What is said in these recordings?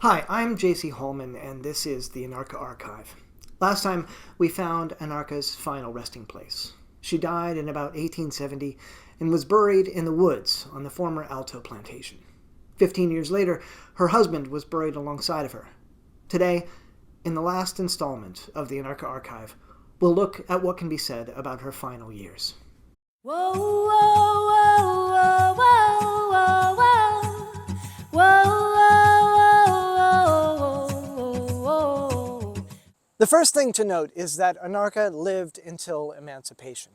Hi, I'm J.C. Holman, and this is the Anarcha Archive. Last time, we found Anarcha's final resting place. She died in about 1870 and was buried in the woods on the former Alto plantation. 15 years later, her husband was buried alongside of her. Today, in the last installment of the Anarcha Archive, we'll look at what can be said about her final years. Whoa, whoa, whoa, whoa, whoa, whoa, whoa, whoa, whoa, whoa. The first thing to note is that Anarcha lived until emancipation.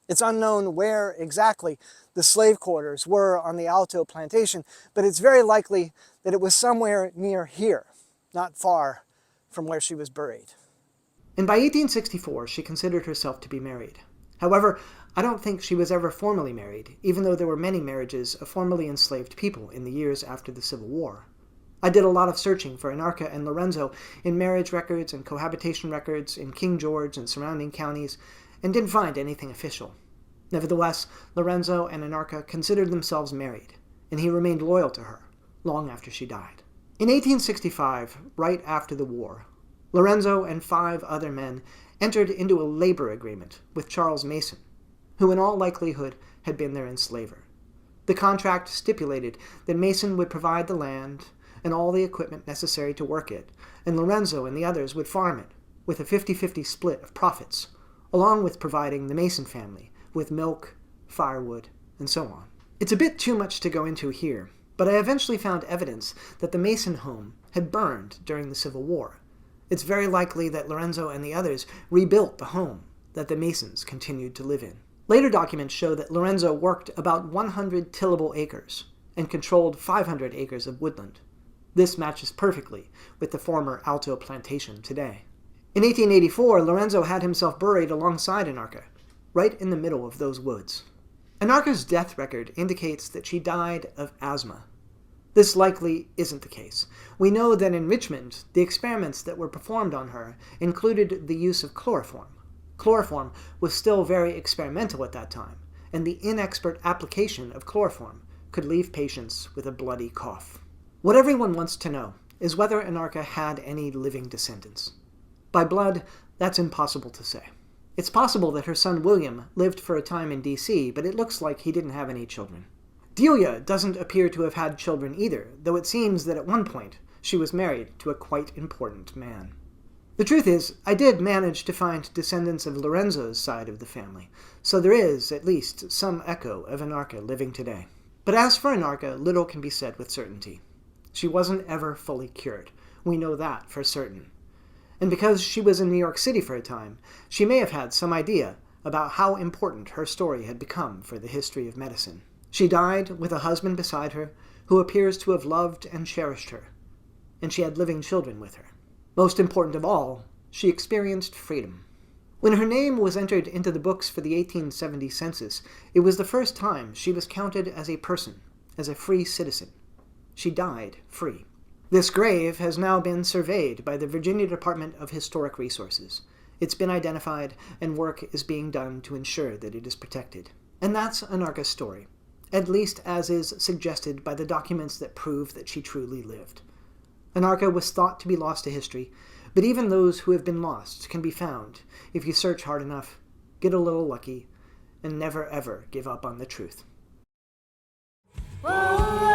It's unknown where exactly the slave quarters were on the Alto plantation, but it's very likely that it was somewhere near here, not far from where she was buried. And by 1864, she considered herself to be married. However, I don't think she was ever formally married, even though there were many marriages of formerly enslaved people in the years after the Civil War. I did a lot of searching for Anarcha and Lorenzo in marriage records and cohabitation records in King George and surrounding counties, and didn't find anything official. Nevertheless, Lorenzo and Anarcha considered themselves married, and he remained loyal to her long after she died. In 1865, right after the war, Lorenzo and 5 other men entered into a labor agreement with Charles Mason, who in all likelihood had been their enslaver. The contract stipulated that Mason would provide the land and all the equipment necessary to work it, and Lorenzo and the others would farm it, with a 50-50 split of profits, along with providing the Mason family with milk, firewood, and so on. It's a bit too much to go into here, but I eventually found evidence that the Mason home had burned during the Civil War. It's very likely that Lorenzo and the others rebuilt the home that the Masons continued to live in. Later documents show that Lorenzo worked about 100 tillable acres and controlled 500 acres of woodland. This matches perfectly with the former Alto plantation today. In 1884, Lorenzo had himself buried alongside Anarcha, right in the middle of those woods. Anarcha's death record indicates that she died of asthma. This likely isn't the case. We know that in Richmond, the experiments that were performed on her included the use of chloroform. Chloroform was still very experimental at that time, and the inexpert application of chloroform could leave patients with a bloody cough. What everyone wants to know is whether Anarcha had any living descendants. By blood, that's impossible to say. It's possible that her son William lived for a time in D.C., but it looks like he didn't have any children. Delia doesn't appear to have had children either, though it seems that at one point she was married to a quite important man. The truth is, I did manage to find descendants of Lorenzo's side of the family, so there is, at least, some echo of Anarcha living today. But as for Anarcha, little can be said with certainty. She wasn't ever fully cured. We know that for certain. And because she was in New York City for a time, she may have had some idea about how important her story had become for the history of medicine. She died with a husband beside her who appears to have loved and cherished her, and she had living children with her. Most important of all, she experienced freedom. When her name was entered into the books for the 1870 census, it was the first time she was counted as a person, as a free citizen. She died free. This grave has now been surveyed by the Virginia Department of Historic Resources. It's been identified, and work is being done to ensure that it is protected. And that's Anarcha's story, at least as is suggested by the documents that prove that she truly lived. Anarcha was thought to be lost to history, but even those who have been lost can be found if you search hard enough, get a little lucky, and never ever give up on the truth. Whoa.